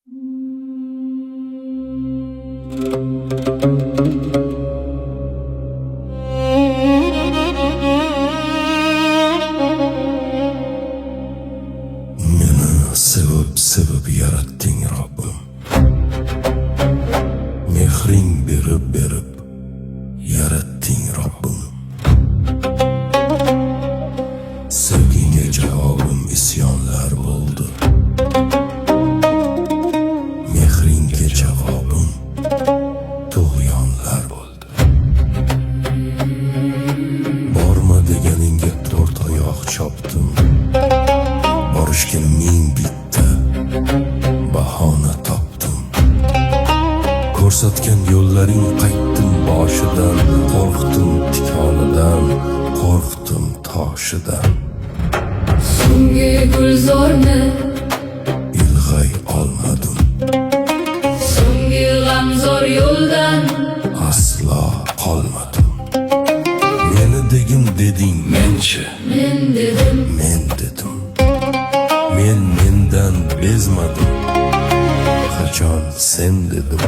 Meni sevib yaratding Robbim. Mehring berib yaratding Robbim. Sevgiga javobim isyonlar bo'ldi. Mehringga javobim tug'yonlar bo'ldi. Borma deganingga to'rt oyoq chopdim. Borishga ming bitta bahona topdim. Ko'rsatgan yo'llaring qaytdim boshidan. Qo'rqdim tikonidan, qo'rqdim toshidan. So'nggi gulzorni Ilg'ay olmadim. so'nggi g'amzor yo'ldan Aslo qolmadim. Meni degin deding, menchi. men dedim. Men dedim. Men mendan bezmadim. Qachon sen dedim.